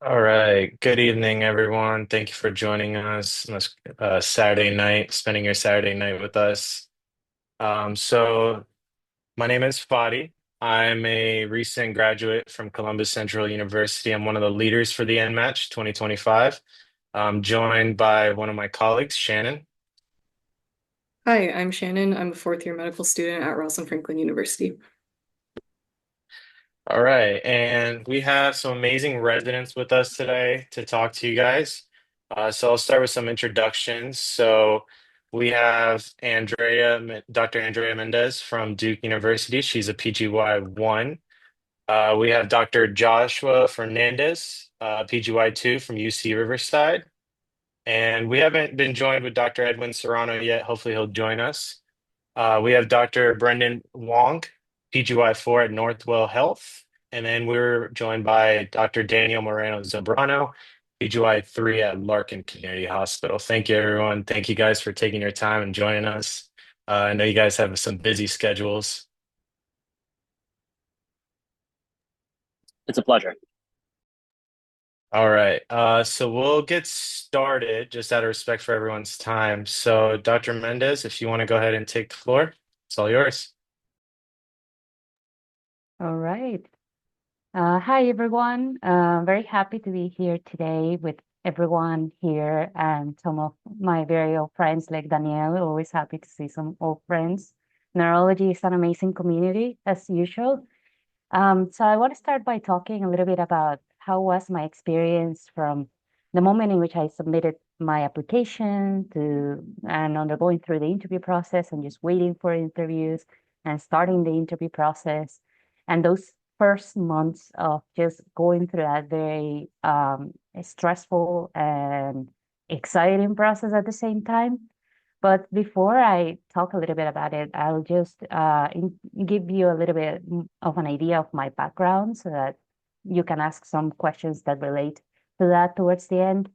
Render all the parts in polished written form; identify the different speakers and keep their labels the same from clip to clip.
Speaker 1: All right. Good evening, everyone. Thank you for joining us on this Saturday night, spending your Saturday night with us. So my name is Fadi. I'm a recent graduate from Columbus Central University. I'm one of the leaders for the NMatch 2025. I'm joined by one of my colleagues, Shannon.
Speaker 2: Hi, I'm Shannon. I'm a fourth year medical student at Rosalind Franklin University.
Speaker 1: All right. And we have some amazing residents with us today to talk to you guys. So I'll start with some introductions. So we have Dr. Andrea Mendez from Duke University. She's a PGY1. We have Dr. Joshua Fernandez, PGY2 from UC Riverside. And we haven't been joined with Dr. Edwin Serrano yet. Hopefully he'll join us. We have Dr. Brendan Huang, PGY4 at Northwell Health. And then we're joined by Dr. Daniel Moreno-Zambrano, PGY3 at Larkin Community Hospital. Thank you, everyone. Thank you guys for taking your time and joining us. I know you guys have some busy schedules.
Speaker 3: It's a pleasure.
Speaker 1: All right. So we'll get started just out of respect for everyone's time. So, Dr. Mendez, if you want to go ahead and take the floor, it's all yours.
Speaker 4: All right. Hi, everyone. Very happy to be here today with everyone here and some of my very old friends like Danielle. Always happy to see some old friends. Neurology is an amazing community, as usual. So I want to start by talking a little bit about how was my experience from the moment in which I submitted my application to and undergoing through the interview process and just waiting for interviews and starting the interview process and those first months of just going through that very stressful and exciting process at the same time. But before I talk a little bit about it, I'll just give you a little bit of an idea of my background so that you can ask some questions that relate to that towards the end.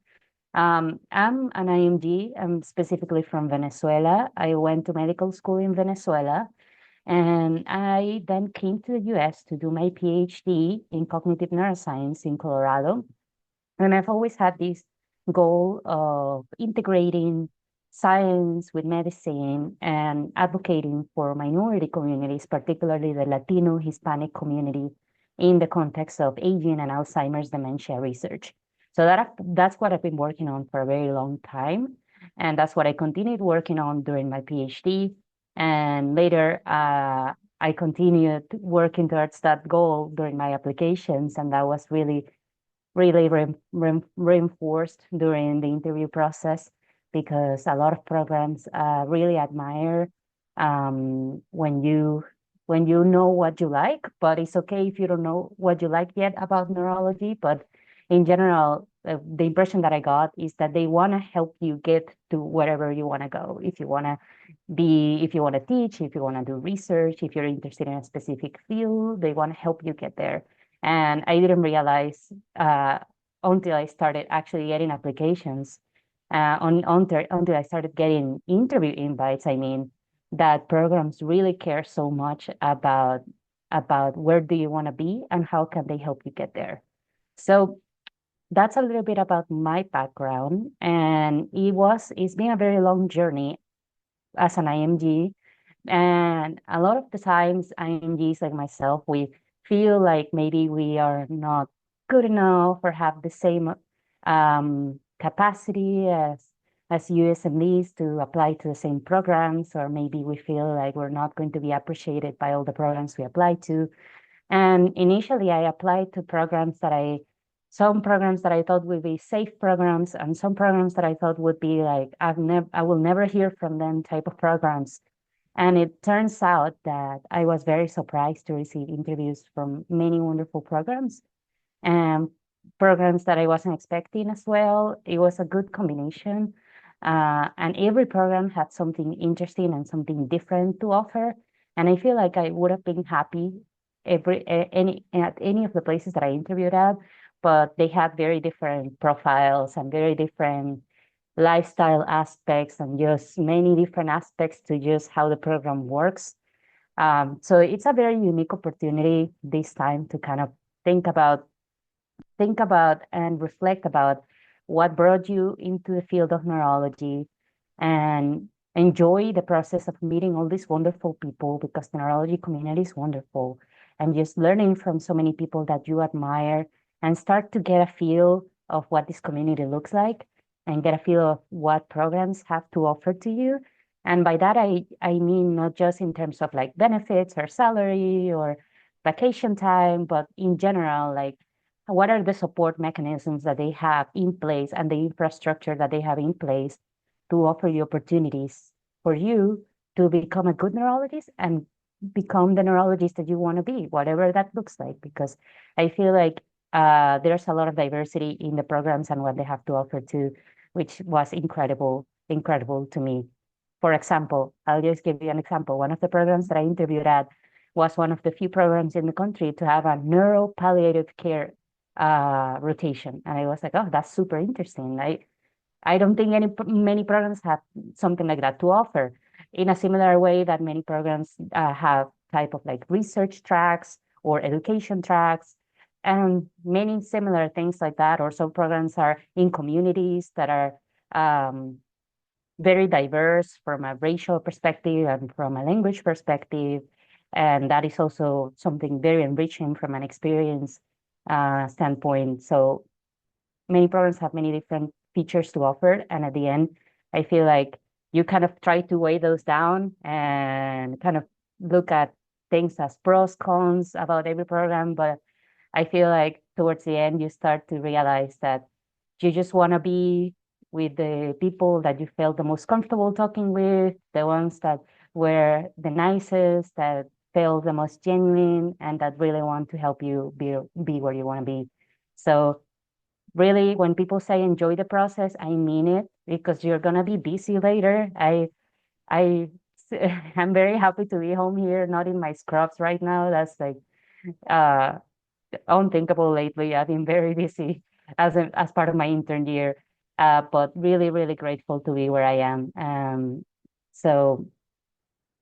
Speaker 4: I'm an IMG. I'm specifically from Venezuela. I went to medical school in Venezuela, and I then came to the US to do my PhD in cognitive neuroscience in Colorado. And I've always had this goal of integrating science with medicine and advocating for minority communities, particularly the Latino Hispanic community, in the context of aging and Alzheimer's dementia research. So that's what I've been working on for a very long time. And that's what I continued working on during my PhD. And later, I continued working towards that goal during my applications. And that was really reinforced during the interview process because a lot of programs really admire when you know what you like, but it's okay if you don't know what you like yet about neurology. But in general, the impression that I got is that they want to help you get to wherever you want to go. If you want to teach, if you want to do research, if you're interested in a specific field, they want to help you get there. And I didn't realize until I started actually getting applications, until I started getting interview invites, I mean, that programs really care so much about where do you want to be and how can they help you get there. So that's a little bit about my background. And it's been a very long journey as an IMG. And a lot of the times, IMGs like myself, we feel like maybe we are not good enough or have the same capacity as USMDs to apply to the same programs, or maybe we feel like we're not going to be appreciated by all the programs we apply to. And initially, I applied to some programs that I thought would be safe programs, and some programs that I thought would be like, I will never hear from them type of programs. And it turns out that I was very surprised to receive interviews from many wonderful programs and programs that I wasn't expecting as well. It was a good combination. And every program had something interesting and something different to offer. And I feel like I would have been happy at any of the places that I interviewed at, but they had very different profiles and very different lifestyle aspects and just many different aspects to just how the program works. So it's a very unique opportunity this time to kind of think about think about and reflect about what brought you into the field of neurology and enjoy the process of meeting all these wonderful people because the neurology community is wonderful and just learning from so many people that you admire and start to get a feel of what this community looks like and get a feel of what programs have to offer to you. And by that, I mean not just in terms of like benefits or salary or vacation time, but in general, like what are the support mechanisms that they have in place and the infrastructure that they have in place to offer you opportunities for you to become a good neurologist and become the neurologist that you want to be, whatever that looks like. Because I feel like there's a lot of diversity in the programs and what they have to offer too, which was incredible to me. For example, I'll just give you an example. One of the programs that I interviewed at was one of the few programs in the country to have a neuro palliative care rotation. And I was like, oh, that's super interesting. I don't think many programs have something like that to offer in a similar way that many programs have type of like research tracks or education tracks and many similar things like that. Or some programs are in communities that are very diverse from a racial perspective and from a language perspective. And that is also something very enriching from an experience standpoint. So many programs have many different features to offer. And at the end, I feel like you kind of try to weigh those down and kind of look at things as pros, cons about every program. But I feel like towards the end, you start to realize that you just want to be with the people that you felt the most comfortable talking with, the ones that were the nicest, that felt the most genuine, and that really want to help you be where you want to be. So really, when people say enjoy the process, I mean it because you're gonna be busy later. I I'm very happy to be home here, not in my scrubs right now. That's like uh unthinkable lately. I've been very busy as part of my intern year, but really grateful to be where I am. So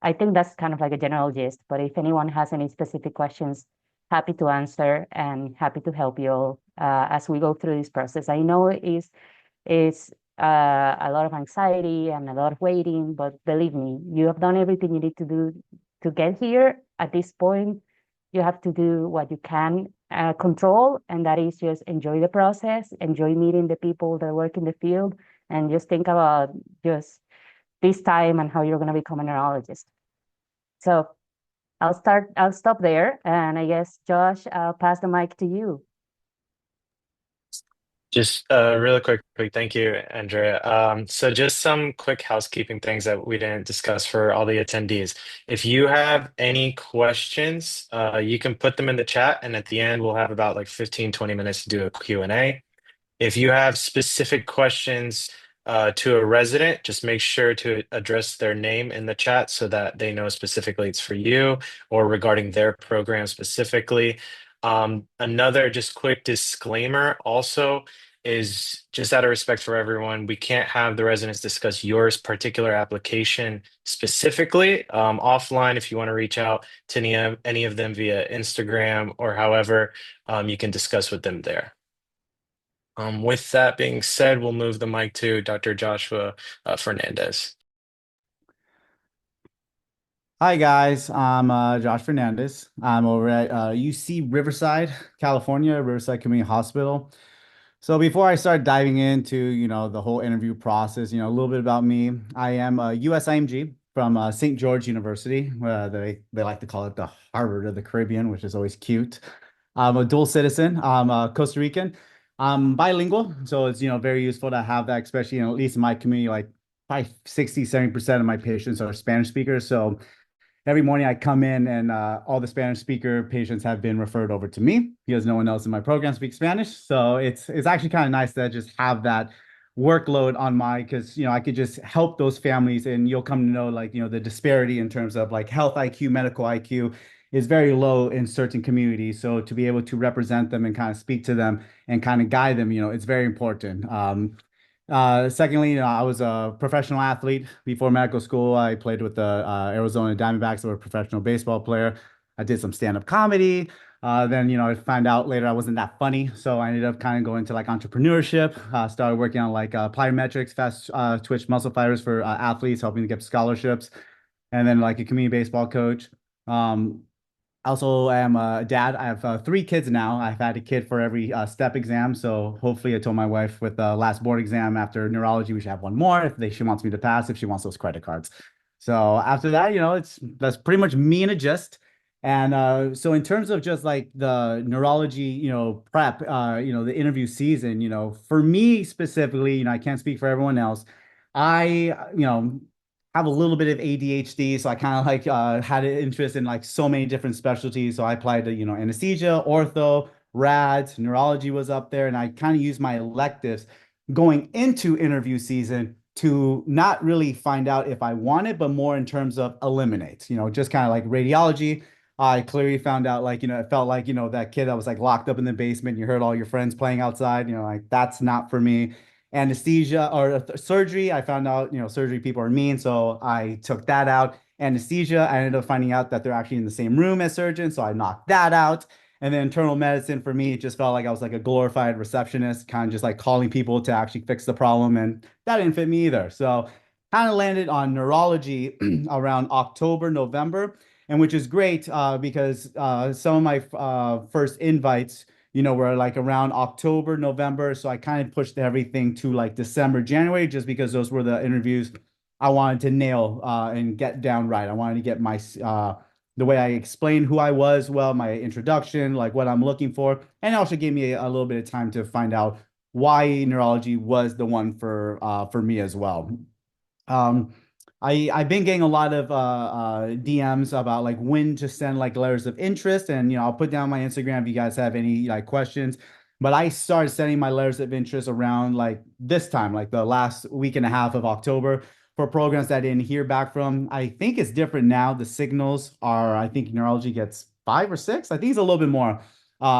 Speaker 4: I think that's kind of like a general gist. But if anyone has any specific questions, happy to answer and happy to help you all as we go through this process. I know it's a lot of anxiety and a lot of waiting, but believe me, you have done everything you need to do to get here. At this point, you have to do what you can control, and that is just enjoy the process, enjoy meeting the people that work in the field, and just think about just this time and how you're going to become a neurologist. So I'll stop there, and I guess, Josh, I'll pass the mic to you.
Speaker 1: Just really quick, thank you, Andrea. So just some quick housekeeping things that we didn't discuss for all the attendees. If you have any questions, you can put them in the chat, and at the end, we'll have about like 15-20 minutes to do a Q&A. If you have specific questions to a resident, just make sure to address their name in the chat so that they know specifically it's for you or regarding their program specifically. Another just quick disclaimer also is just out of respect for everyone, we can't have the residents discuss yours particular application specifically. Offline, if you want to reach out to any of them via Instagram or however, you can discuss with them there. With that being said, we'll move the mic to Dr. Joshua Fernandez.
Speaker 5: Hi guys, I'm Josh Fernandez. I'm over at UC Riverside, California, Riverside Community Hospital. So before I start diving into, the whole interview process, a little bit about me. I am a USIMG from St. George University. They like to call it the Harvard of the Caribbean, which is always cute. I'm a dual citizen. I'm Costa Rican. I'm bilingual, so it's, very useful to have that, especially, at least in my community, like probably 60-70% of my patients are Spanish speakers. So every morning I come in and all the Spanish speaker patients have been referred over to me because no one else in my program speaks Spanish. So it's actually kind of nice to just have that workload on because I could just help those families, and you'll come to know the disparity in terms of like health IQ, medical IQ is very low in certain communities. So to be able to represent them and kind of speak to them and kind of guide them, it's very important. Secondly, I was a professional athlete before medical school. I played with the Arizona Diamondbacks. I was a professional baseball player. I did some stand-up comedy. Then, I found out later I wasn't that funny. So I ended up kind of going to like entrepreneurship, started working on like plyometrics, fast twitch muscle fibers for athletes, helping to get scholarships, and then like a community baseball coach. Um, also, I am a dad. I have three kids now. I've had a kid for every step exam. So hopefully, I told my wife with the last board exam after neurology, we should have one more she wants me to pass, if she wants those credit cards. So after that, that's pretty much me in a gist. And so in terms of just like the neurology, prep, the interview season, for me specifically, I can't speak for everyone else. I, have a little bit of ADHD, so I kind of like had an interest in like so many different specialties. So I applied to, anesthesia, ortho, rads, neurology was up there, and I kind of used my electives going into interview season to not really find out if I wanted, but more in terms of eliminate, just kind of like radiology. I clearly found out like, it felt like, that kid that was like locked up in the basement. You heard all your friends playing outside, like that's not for me. Anesthesia or surgery, I found out, surgery people are mean. So I took that out. Anesthesia, I ended up finding out that they're actually in the same room as surgeons. So I knocked that out. And then internal medicine for me, it just felt like I was like a glorified receptionist, kind of just like calling people to actually fix the problem. And that didn't fit me either. So kind of landed on neurology around October, November, and which is great because some of my first invites, were like around October, November. So I kind of pushed everything to like December, January, just because those were the interviews I wanted to nail and get down right. I wanted to get my the way I explained who I was, well, my introduction, like what I'm looking for, and it also gave me a little bit of time to find out why neurology was the one for me as well. Um, I've been getting a lot of DMs about like when to send like letters of interest, and I'll put down my Instagram if you guys have any like questions. But I started sending my letters of interest around like this time, like the last week and a half of October for programs that I didn't hear back from. I think it's different now. The signals are, I think neurology gets 5 or 6. I think it's a little bit more.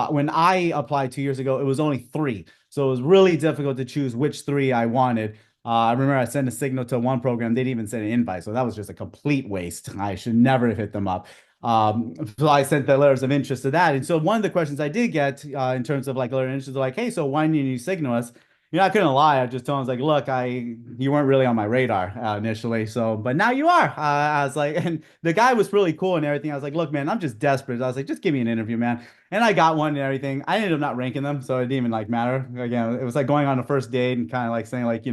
Speaker 5: When I applied 2 years ago, it was only 3. So it was really difficult to choose which 3 I wanted. I remember I sent a signal to one program. They didn't even send an invite. So that was just a complete waste. I should never have hit them up. So I sent the letters of interest to that. And so one of the questions I did get in terms of like letter of interest, they're like, hey, so why didn't you signal us? You're not gonna lie. I just told him, I was like, look, you weren't really on my radar initially. So, but now you are. I was like, and the guy was really cool and everything. I was like, look, man, I'm just desperate. I was like, just give me an interview, man. And I got one and everything. I ended up not ranking them, so it didn't even like matter. Again, it was like going on a first date and kind of like saying like,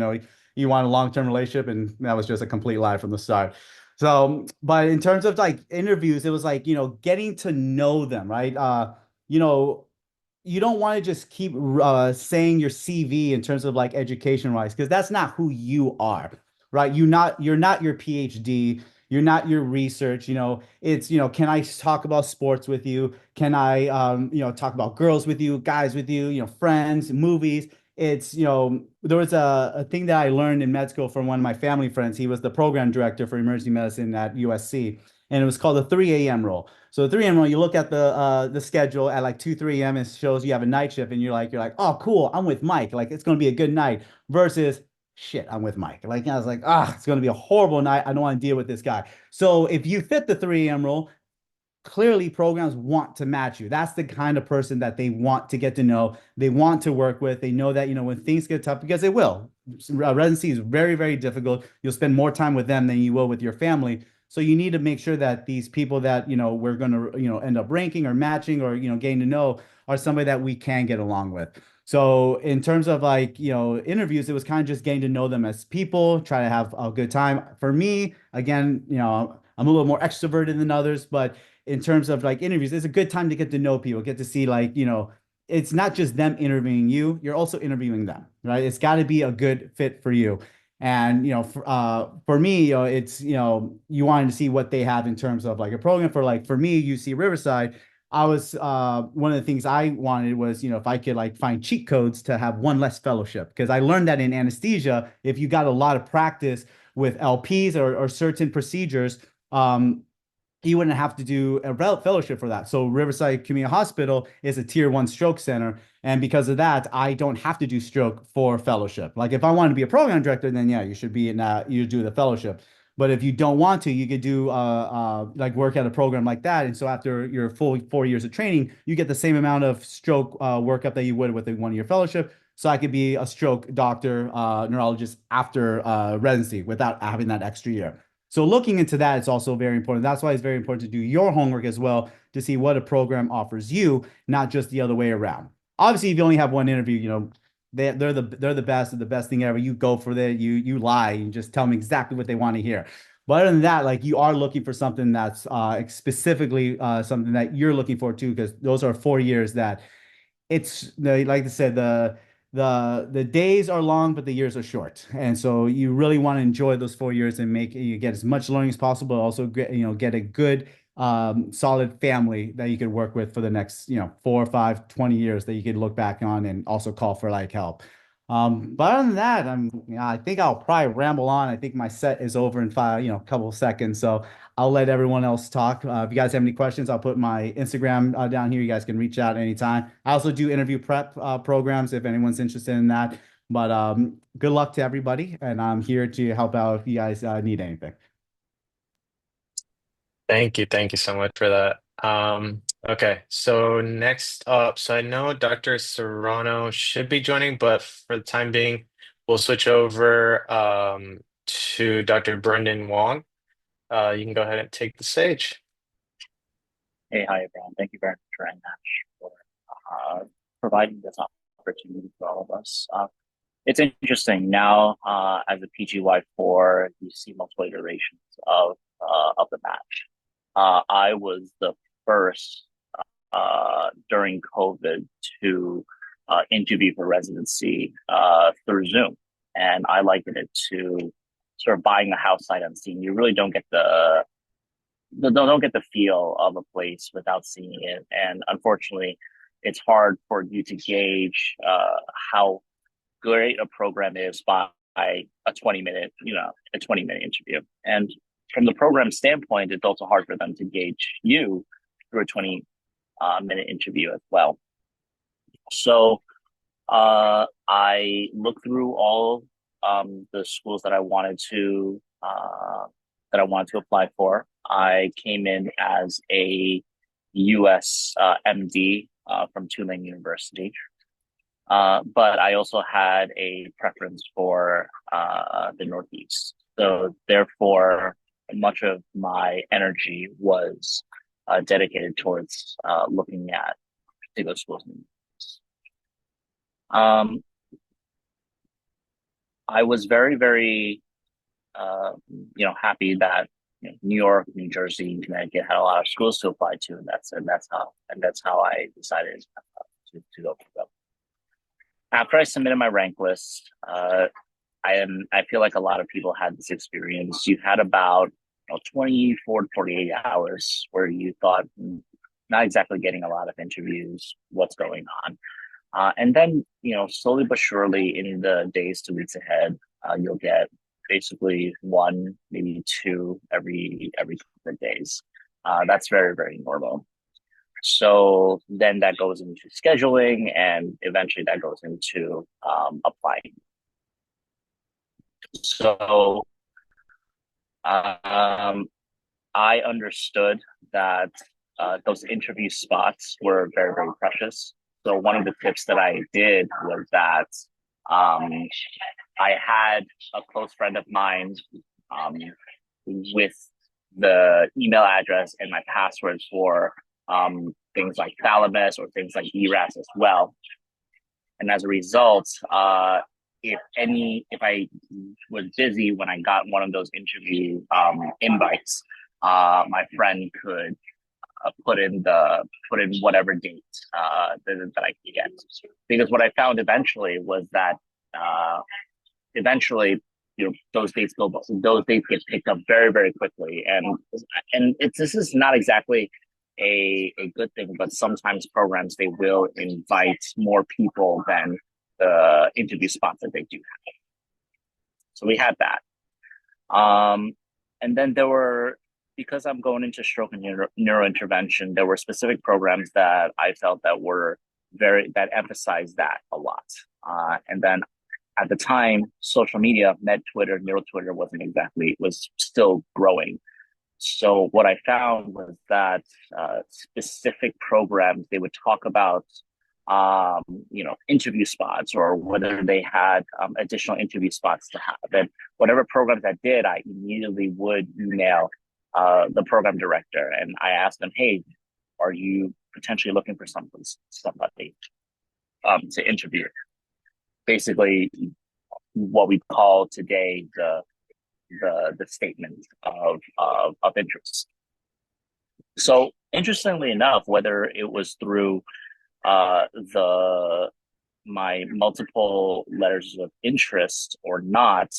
Speaker 5: you want a long-term relationship, and that was just a complete lie from the start. So, but in terms of like interviews, it was like, getting to know them, right? You know, you don't want to just keep saying your CV in terms of like education wise, because that's not who you are, right? You're not your PhD, you're not your research. It's can I talk about sports with you? Can I talk about girls with you, guys with you, friends, movies? It's there was a thing that I learned in med school from one of my family friends. He was the program director for emergency medicine at USC, and it was called the 3 a.m. rule. So the 3 a.m. rule, you look at the schedule at like 2, 3 a.m. It shows you have a night shift, and you're like, oh, cool, I'm with Mike. Like it's gonna be a good night. Versus shit, I'm with Mike. Like I was like, it's gonna be a horrible night. I don't want to deal with this guy. So if you fit the 3 a.m. rule, clearly programs want to match you. That's the kind of person that they want to get to know. They want to work with. They know that, when things get tough, because they will. Residency is very, very difficult. You'll spend more time with them than you will with your family. So you need to make sure that these people that, we're going to, end up ranking or matching or, getting to know are somebody that we can get along with. So in terms of like, interviews, it was kind of just getting to know them as people, try to have a good time. For me, again, I'm a little more extroverted than others, but in terms of like interviews, it's a good time to get to know people, get to see like, it's not just them interviewing you, you're also interviewing them, right? It's got to be a good fit for you. And, for me, it's, you wanted to see what they have in terms of like a program for me, UC Riverside. I was, one of the things I wanted was, if I could like find cheat codes to have one less fellowship, because I learned that in anesthesia, if you got a lot of practice with LPs or certain procedures, you wouldn't have to do a fellowship for that. So Riverside Community Hospital is a tier 1 stroke center. And because of that, I don't have to do stroke for fellowship. Like if I want to be a program director, then yeah, you should be in you do the fellowship. But if you don't want to, you could do like work at a program like that. And so after your full 4 years of training, you get the same amount of stroke workup that you would with a 1 year fellowship. So I could be a stroke doctor, neurologist after residency without having that extra year. So looking into that, it's also very important. That's why it's very important to do your homework as well to see what a program offers you, not just the other way around. Obviously, if you only have one interview, they're the best, the best thing ever. You go for that, you lie, you just tell them exactly what they want to hear. But other than that, like you are looking for something that's specifically something that you're looking for too, because those are 4 years that like I said, the days are long, but the years are short. And so you really want to enjoy those 4 years and make you get as much learning as possible. Also get a good solid family that you could work with for the next 4, 5, 20 years that you could look back on and also call for like help. But other than that, I think I'll probably ramble on. I think my set is over in couple of seconds. So I'll let everyone else talk. If you guys have any questions, I'll put my Instagram down here. You guys can reach out anytime. I also do interview prep programs if anyone's interested in that. But good luck to everybody, and I'm here to help out if you guys need anything.
Speaker 1: Thank you so much for that. Okay, so next up, so I know Dr. Serrano should be joining, but for the time being, we'll switch over to Dr. Brendan Wong. You can go ahead and take the stage.
Speaker 3: Hey, hi everyone. Thank you very much for NMatch for providing this opportunity for all of us. It's interesting now as a PGY4, you see multiple iterations of the match. I was the first during COVID to interview for residency through Zoom, and I likened it to sort of buying a house sight unseen. You really don't get don't get the feel of a place without seeing it, and unfortunately, it's hard for you to gauge how great a program is by a 20-minute interview. And from the program standpoint, it's also hard for them to gauge you through a 20-minute interview as well. So I looked through all the schools that I wanted to apply for. I came in as a U.S. MD from Tulane University. But I also had a preference for the Northeast. So therefore, much of my energy was dedicated towards looking at particular schools. I was very, very, happy that New York, New Jersey, Connecticut had a lot of schools to apply to, and that's how I decided to go for them. After I submitted my rank list, I feel like a lot of people had this experience. You had about 24 to 48 hours where you thought, not exactly getting a lot of interviews, what's going on? And then, slowly but surely in the days to weeks ahead, you'll get basically one, maybe two every couple of days. That's very, very normal. So then that goes into scheduling, and eventually that goes into applying. So I understood that those interview spots were very, very precious. So one of the tips that I did was that I had a close friend of mine with the email address and my password for things like Thalamus or things like ERAS as well. And as a result, if I was busy when I got one of those interview invites, my friend could put in whatever date that I could get. Because what I found eventually was that those dates get picked up very, very quickly, and this is not exactly a good thing, but sometimes programs, they will invite more people than the interview spots that they do have. So we had that. And then because I'm going into stroke and neurointervention, there were specific programs that I felt that emphasized that a lot. And then at the time, social media, Med Twitter, Neuro Twitter was still growing. So what I found was that specific programs, they would talk about, interview spots or whether they had additional interview spots to have. And whatever programs that did, I immediately would email the program director and I asked them, hey, are you potentially looking for somebody to interview? Basically, what we call today the statement of interest. So interestingly enough, whether it was through my multiple letters of interest or not,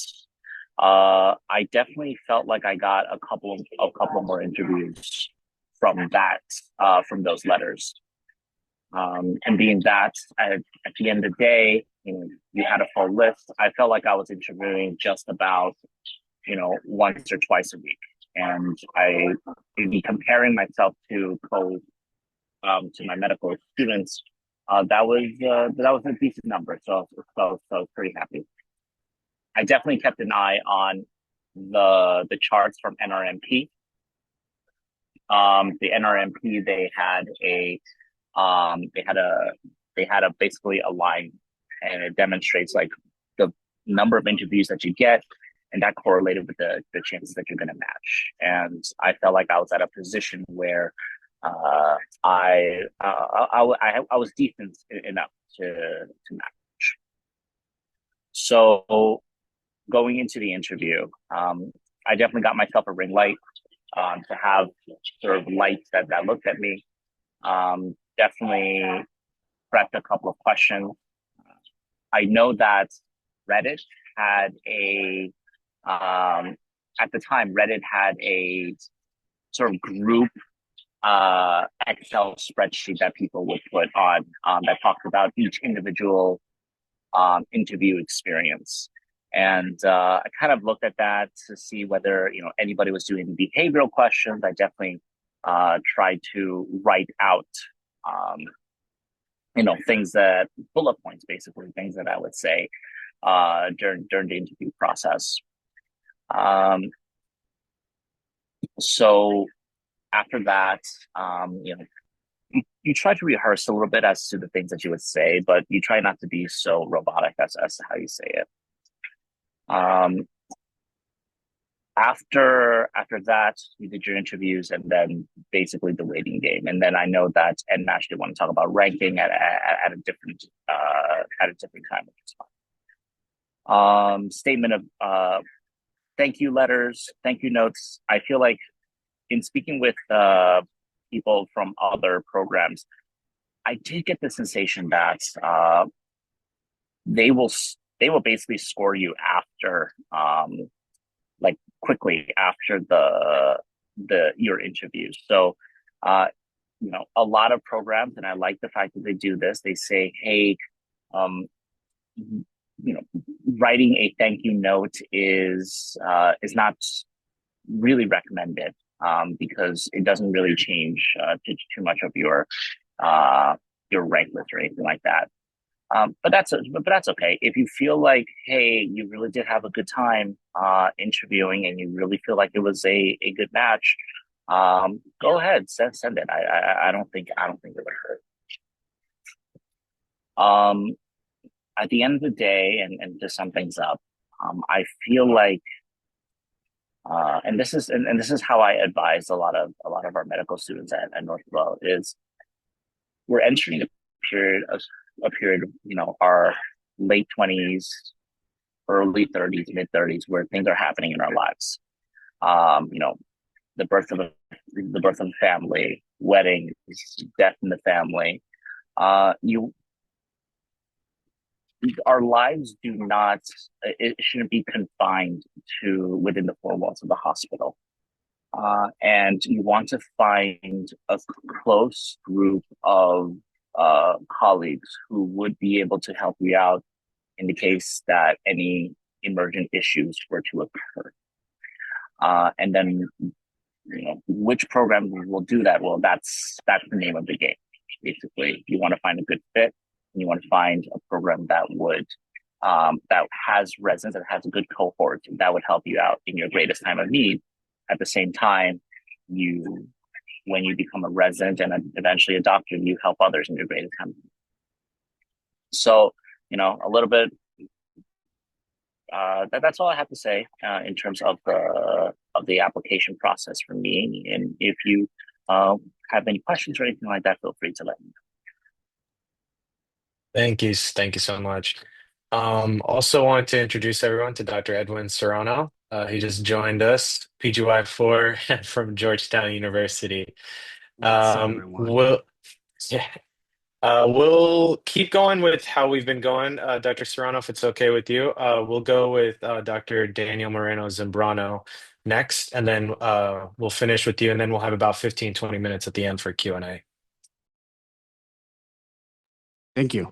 Speaker 3: I definitely felt like I got a couple more interviews from those letters. And being that at the end of the day, you had a full list. I felt like I was interviewing just about, once or twice a week. And I'd be comparing myself to my medical students. That was a decent number. So I was pretty happy. I definitely kept an eye on the charts from NRMP. The NRMP, they had a basically a line, and it demonstrates like the number of interviews that you get, and that correlated with the chances that you're going to match. And I felt like I was at a position where I was decent enough to match. So going into the interview, I definitely got myself a ring light to have sort of lights that looked at me. Definitely prepped a couple of questions. I know that Reddit had at the time, Reddit had a sort of group Excel spreadsheet that people would put on that talked about each individual interview experience. And I kind of looked at that to see whether anybody was doing behavioral questions. I definitely tried to write out things that bullet points, basically things that I would say during the interview process. So after that, you try to rehearse a little bit as to the things that you would say, but you try not to be so robotic as to how you say it. After that, you did your interviews and then basically the waiting game. And then I know that NMatch did want to talk about ranking at a different time, which is fine. Statement of thank you letters, thank you notes. I feel like in speaking with people from other programs, I did get the sensation that they will basically score you after like quickly after your interview. So a lot of programs, and I like the fact that they do this, they say, hey, writing a thank you note is not really recommended because it doesn't really change too much of your rank list or anything like that. But that's okay. If you feel like, hey, you really did have a good time interviewing and you really feel like it was a good match, go ahead, send it. I don't think it would hurt. At the end of the day, and to sum things up, I feel like, and this is how I advise a lot of our medical students at Northwell is we're entering a period, our late 20s, early 30s, mid 30s, where things are happening in our lives. The birth of a family, weddings, death in the family. Our lives it shouldn't be confined to within the four walls of the hospital. And you want to find a close group of colleagues who would be able to help you out in the case that any emergent issues were to occur. And then, which program will do that? Well, that's the name of the game. Basically, you want to find a good fit, and you want to find a program that would that has residents, that has a good cohort, that would help you out in your greatest time of need. At the same time, when you become a resident and eventually a doctor, you help others in your greatest time of need. So, a little bit. That's all I have to say in terms of the application process for me. And if you have any questions or anything like that, feel free to let me know.
Speaker 1: Thank you so much. Also wanted to introduce everyone to Dr. Edwin Serrano. He just joined us, PGY4 from Georgetown University.
Speaker 6: What's up, everyone?
Speaker 1: Yeah, we'll keep going with how we've been going, Dr. Serrano, if it's okay with you. We'll go with Dr. Daniel Moreno-Zambrano next, and then we'll finish with you, and then we'll have about 15-20 minutes at the end for Q&A.
Speaker 6: Thank you.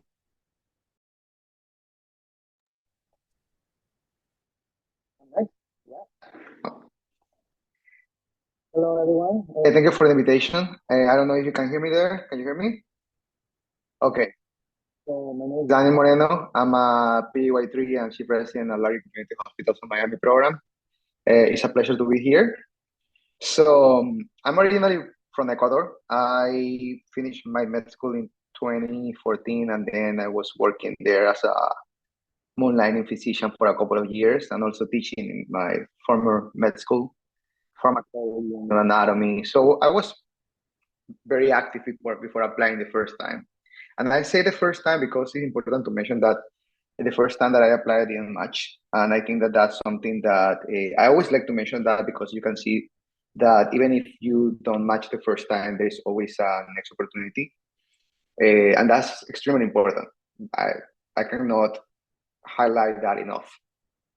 Speaker 7: Hello, everyone. Thank you for the invitation. I don't know if you can hear me there. Can you hear me? Okay. So my name is Daniel Moreno. I'm a PY3 and chief resident at Larkin Community Hospital of Miami program. It's a pleasure to be here. So I'm originally from Ecuador. I finished my med school in 2014, and then I was working there as a moonlighting physician for a couple of years, and also teaching in my former med school, pharmacology and anatomy. So I was very active before applying the first time. And I say the first time because it's important to mention that the first time that I applied, I didn't match. And I think that that's something that I always like to mention that, because you can see that even if you don't match the first time, there's always a next opportunity. And that's extremely important. I cannot highlight that enough.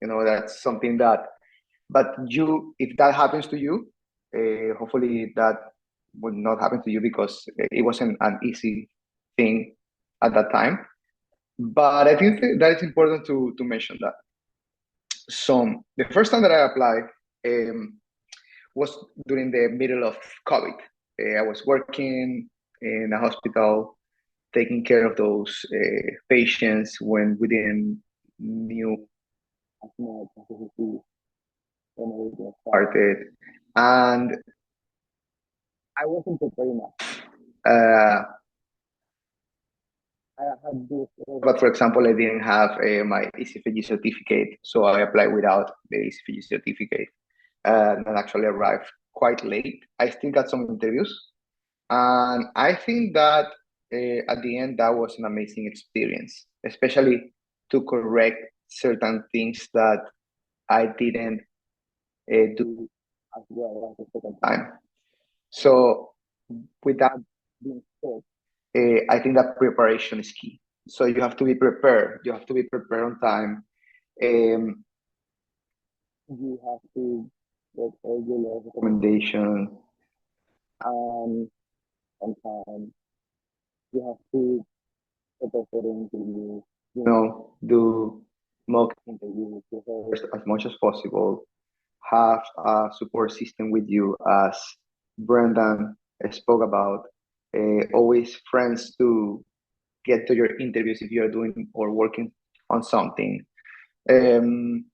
Speaker 7: That's something that, but if that happens to you, hopefully that would not happen to you, because it wasn't an easy thing at that time. But I think that it's important to mention that. So the first time that I applied was during the middle of COVID. I was working in a hospital, taking care of those patients when we didn't knew when it started, and I wasn't prepared enough. I had this, but for example, I didn't have my ECFG certificate, so I applied without the ECFG certificate, and actually arrived quite late. I still got some interviews, and I think that at the end, that was an amazing experience, especially to correct certain things that I didn't do as well at the second time. So with that being said, I think that preparation is key. So you have to be prepared. You have to be prepared on time. You have to get all your recommendations on time. You have to prepare for the interview. Do mock interviews as much as possible. Have a support system with you, as Brendan spoke about. Always friends to get to your interviews if you're doing or working on something. Networking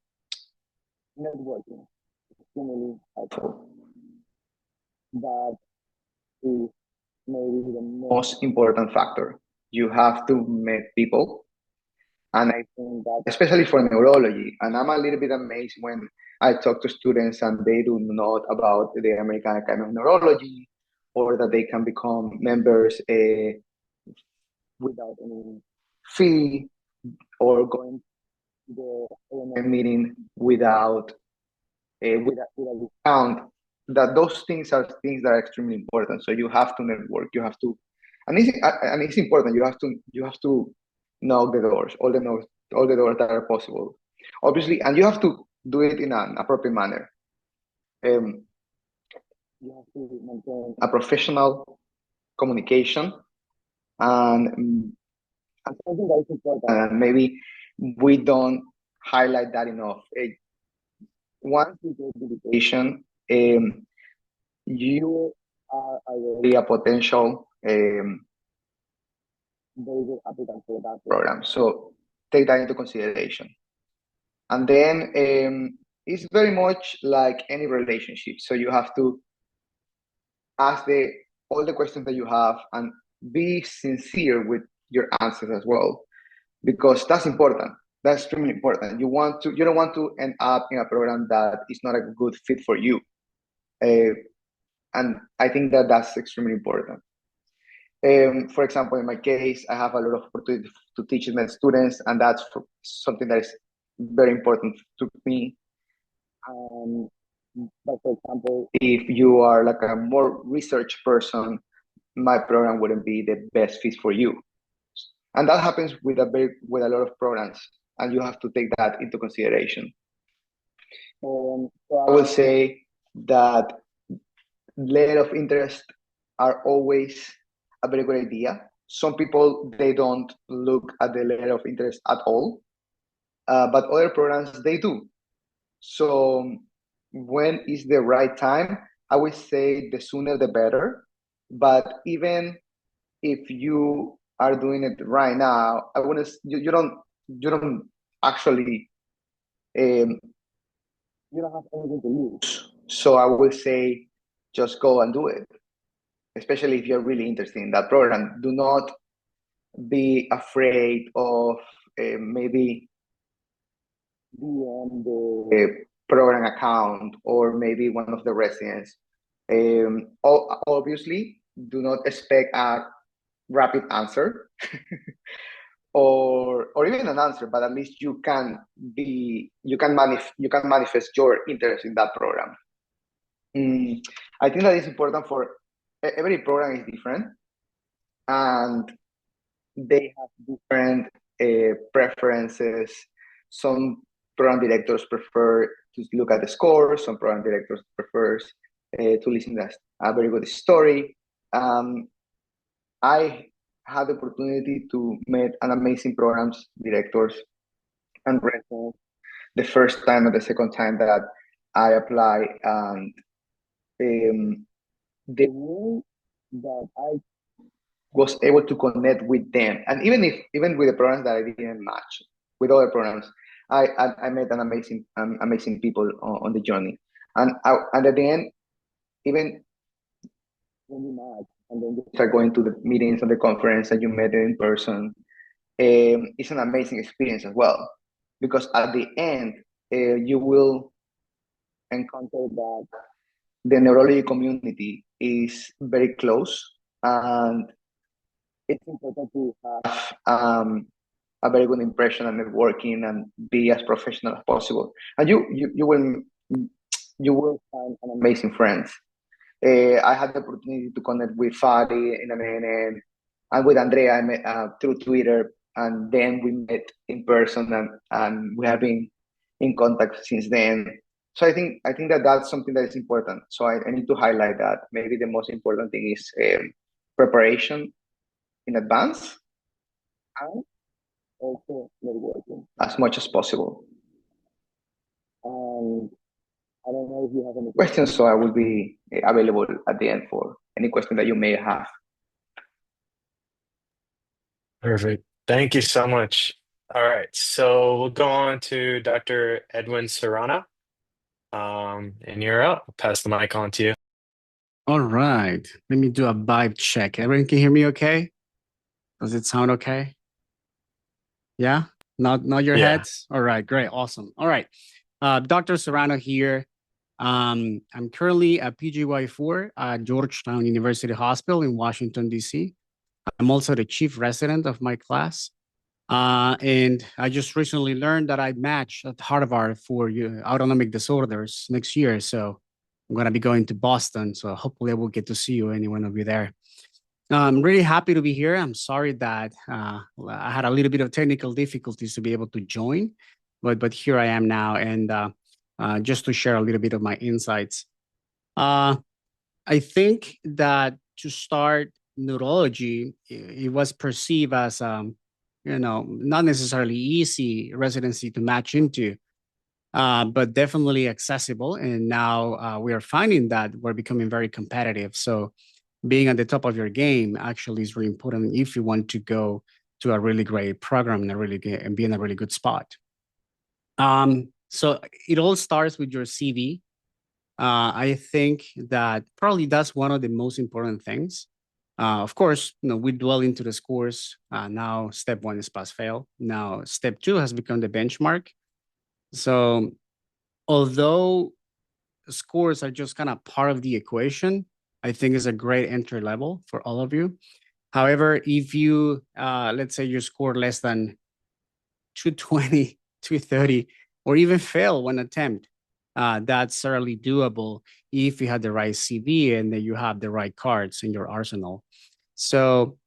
Speaker 7: is extremely helpful. That is maybe the most important factor. You have to meet people. And I think that, especially for neurology, and I'm a little bit amazed when I talk to students and they do not about the American Academy of Neurology, or that they can become members without any fee, or going to the ANM meeting without a discount. That those things are things that are extremely important. So you have to network. You have to, and it's important. You have to knock the doors, all the doors that are possible, obviously, and you have to do it in an appropriate manner. You have to maintain a professional communication, and something that is important, and maybe we don't highlight that enough. Once you get the invitation, you are already a potential very good applicant for that program. So take that into consideration. And then it's very much like any relationship. So you have to ask all the questions that you have and be sincere with your answers as well, because that's important. That's extremely important. You don't want to end up in a program that is not a good fit for you. And I think that that's extremely important. For example, in my case, I have a lot of opportunity to teach my students, and that's something that is very important to me. But for example, if you are like a more research person, my program wouldn't be the best fit for you. And that happens with a lot of programs, and you have to take that into consideration. So I will say that letter of interest are always a very good idea. Some people, they don't look at the letter of interest at all, but other programs, they do. So when is the right time? I would say the sooner the better. But even if you are doing it right now, I wouldn't. You don't actually you don't have anything to lose. So I would say just go and do it, especially if you're really interested in that program. Do not be afraid of maybe be on the program account or maybe one of the residents. Obviously, do not expect a rapid answer or even an answer, but at least you can manifest your interest in that program. I think that is important for every program is different, and they have different preferences. Some program directors prefer to look at the score. Some program directors prefers to listen to a very good story. I had the opportunity to meet an amazing programs directors and residents the first time and the second time that I applied, and the way that I was able to connect with them, and even with the programs that I didn't match with other programs, I met an amazing people on the journey, and at the end, even when you match and then you start going to the meetings and the conference and you met them in person, it's an amazing experience as well, because at the end you will encounter that the neurology community is very close, and it's important to have a very good impression and networking and be as professional as possible. And you will find an amazing friends. I had the opportunity to connect with Fadi in NN and with Andrea. I met through Twitter, and then we met in person, and we have been in contact since then. So I think that that's something that is important. So I need to highlight that. Maybe the most important thing is preparation in advance, and also networking as much as possible. I don't know if you have any questions, so I will be available at the end for any question that you may have.
Speaker 1: Perfect. Thank you so much. All right, so we'll go on to Dr. Edwin Serrano. And you're up. I'll pass the mic on to you.
Speaker 6: All right. Let me do a vibe check. Everyone can hear me okay? Does it sound okay? Yeah? Not your heads? All right, great. Awesome. All right. Dr. Serrano here. I'm currently a PGY4 at Georgetown University Hospital in Washington, D.C. I'm also the chief resident of my class. And I just recently learned that I match at Harvard for autonomic disorders next year. So I'm going to be going to Boston. So hopefully I will get to see you, any one of you there. I'm really happy to be here. I'm sorry that I had a little bit of technical difficulties to be able to join, but here I am now. And just to share a little bit of my insights. I think that to start neurology, it was perceived as not necessarily easy residency to match into, but definitely accessible. And now we are finding that we're becoming very competitive. So being at the top of your game actually is really important if you want to go to a really great program and be in a really good spot. So it all starts with your CV. I think that probably that's one of the most important things. Of course, we dwell into the scores. Now, step 1 is pass-fail. Now, step 2 has become the benchmark. So, although scores are just kind of part of the equation, I think it's a great entry level for all of you. However, if you, let's say you score less than 220, 230, or even fail one attempt, that's certainly doable if you have the right CV and that you have the right cards in your arsenal. So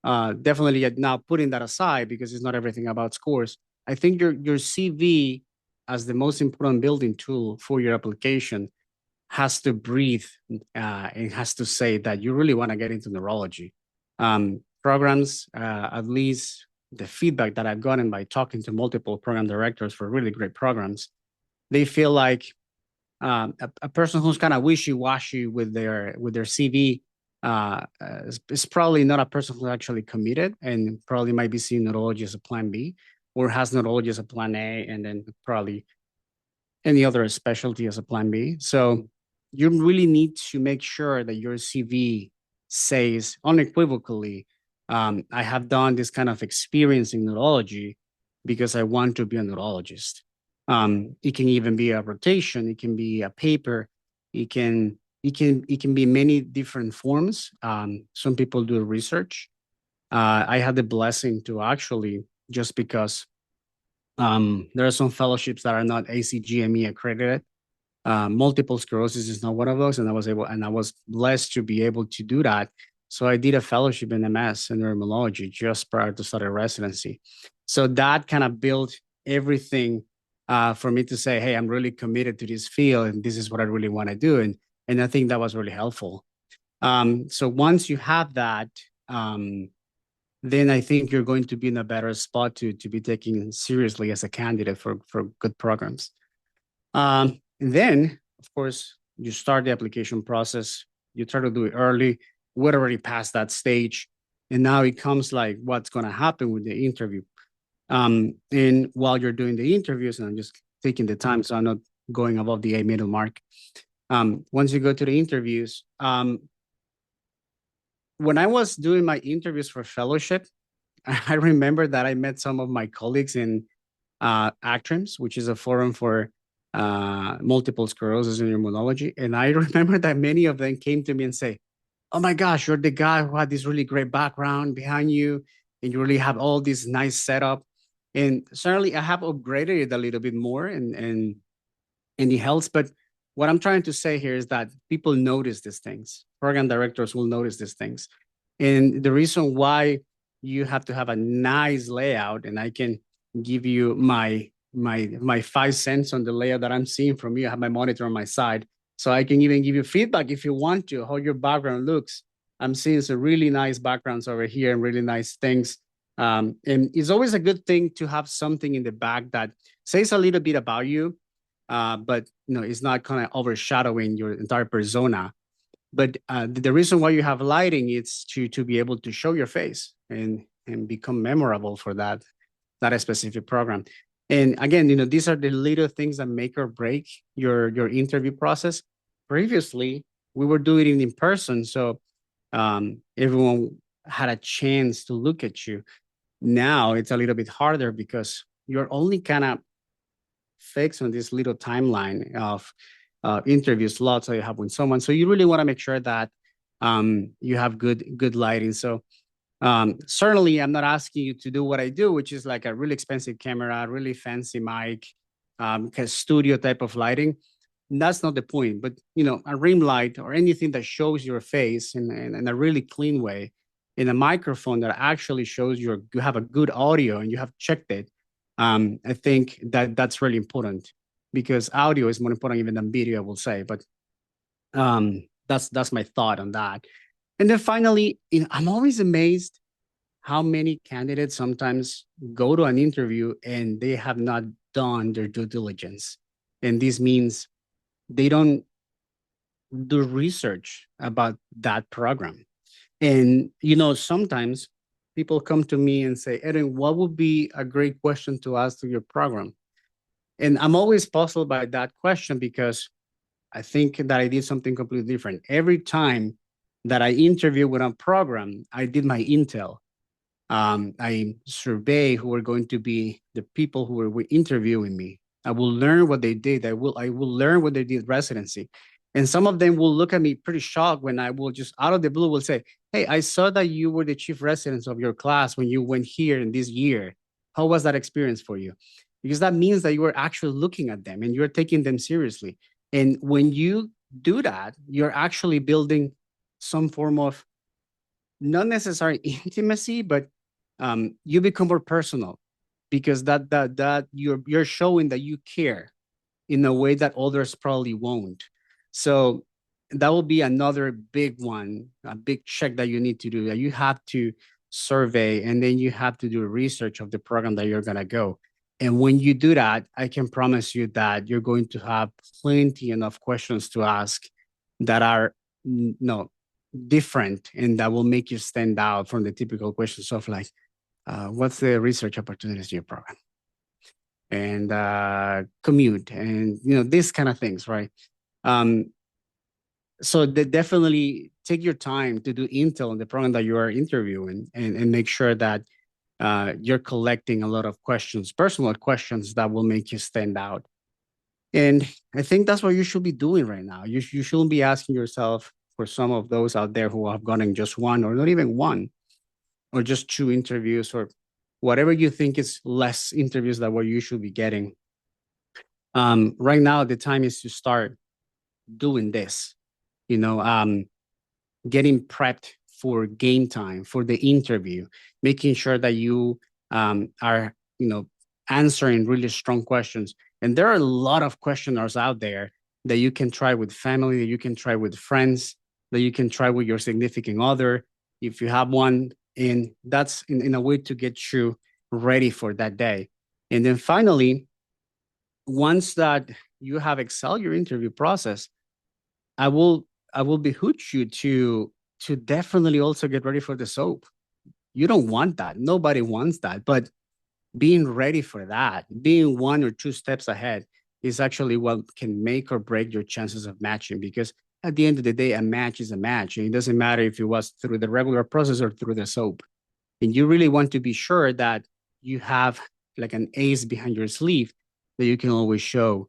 Speaker 6: definitely now putting that aside, because it's not everything about scores, I think your CV as the most important building tool for your application has to breathe and has to say that you really want to get into neurology. Programs, at least the feedback that I've gotten by talking to multiple program directors for really great programs, they feel like a person who's kind of wishy-washy with their CV is probably not a person who's actually committed and probably might be seeing neurology as a plan B, or has neurology as a plan A, and then probably any other specialty as a plan B. So you really need to make sure that your CV says unequivocally, I have done this kind of experience in neurology because I want to be a neurologist. It can even be a rotation, it can be a paper, it can be many different forms. Some people do research. I had the blessing to actually, just because there are some fellowships that are not ACGME accredited. Multiple sclerosis is not one of those, and I was blessed to be able to do that. So I did a fellowship in MS in neurology just prior to start a residency. So that kind of built everything for me to say, hey, I'm really committed to this field, and this is what I really want to do. And I think that was really helpful. So once you have that, then I think you're going to be in a better spot to be taken seriously as a candidate for good programs. And then, of course, you start the application process. You try to do it early. We're already past that stage. And now it comes like what's going to happen with the interview. And while you're doing the interviews, and I'm just taking the time, so I'm not going above the 8-minute mark. Once you go to the interviews, when I was doing my interviews for fellowship, I remember that I met some of my colleagues in ACTRIMS, which is a forum for multiple sclerosis and immunology. And I remember that many of them came to me and say, oh my gosh, you're the guy who had this really great background behind you, and you really have all this nice setup. And certainly I have upgraded it a little bit more and it helps. But what I'm trying to say here is that people notice these things. Program directors will notice these things. And the reason why you have to have a nice layout, and I can give you my 5 cents on the layout that I'm seeing from you. I have my monitor on my side, so I can even give you feedback if you want to, how your background looks. I'm seeing some really nice backgrounds over here and really nice things. And it's always a good thing to have something in the back that says a little bit about you, but it's not kind of overshadowing your entire persona. But the reason why you have lighting is to be able to show your face and become memorable for that specific program. And again, these are the little things that make or break your interview process. Previously, we were doing it in person, so everyone had a chance to look at you. Now it's a little bit harder because you're only kind of fixed on this little timeline of interview slots that you have with someone. So you really want to make sure that you have good lighting. So certainly I'm not asking you to do what I do, which is like a really expensive camera, really fancy mic, studio type of lighting. And that's not the point. But a rim light or anything that shows your face in a really clean way, in a microphone that actually shows you have a good audio and you have checked it. I think that's really important, because audio is more important even than video, I will say. But that's my thought on that. And then finally, I'm always amazed how many candidates sometimes go to an interview and they have not done their due diligence. And this means they don't do research about that program. And, sometimes people come to me and say, Edwin, what would be a great question to ask to your program? And I'm always puzzled by that question because I think that I did something completely different. Every time that I interview with a program, I did my intel. I survey who are going to be the people who are interviewing me. I will learn what they did. I will learn what they did residency. And some of them will look at me pretty shocked when I will just out of the blue will say, hey, I saw that you were the chief residence of your class when you went here in this year. How was that experience for you? Because that means that you are actually looking at them and you're taking them seriously. And when you do that, you're actually building some form of not necessarily intimacy, but you become more personal because that you're showing that you care in a way that others probably won't. So that will be another big one, a big check that you need to do. That you have to survey and then you have to do research of the program that you're gonna go. And when you do that, I can promise you that you're going to have plenty enough questions to ask that are no different and that will make you stand out from the typical questions of like, what's the research opportunities in your program? And commute and these kind of things, right? So they definitely take your time to do intel on the program that you are interviewing and make sure that you're collecting a lot of questions, personal questions that will make you stand out. And I think that's what you should be doing right now. You shouldn't be asking yourself, for some of those out there who have gotten just one or not even one, or just 2 interviews or whatever you think is less interviews than what you should be getting. Right now, the time is to start doing this, getting prepped for game time, for the interview, making sure that you are, answering really strong questions. And there are a lot of questionnaires out there that you can try with family, that you can try with friends, that you can try with your significant other, if you have one. And that's in a way to get you ready for that day. And then finally, once that you have excelled your interview process, I will behoove you to definitely also get ready for the soap. You don't want that. Nobody wants that. But being ready for that, being 1 or 2 steps ahead is actually what can make or break your chances of matching. Because at the end of the day, a match is a match. And it doesn't matter if it was through the regular process or through the soap. And you really want to be sure that you have like an ace behind your sleeve that you can always show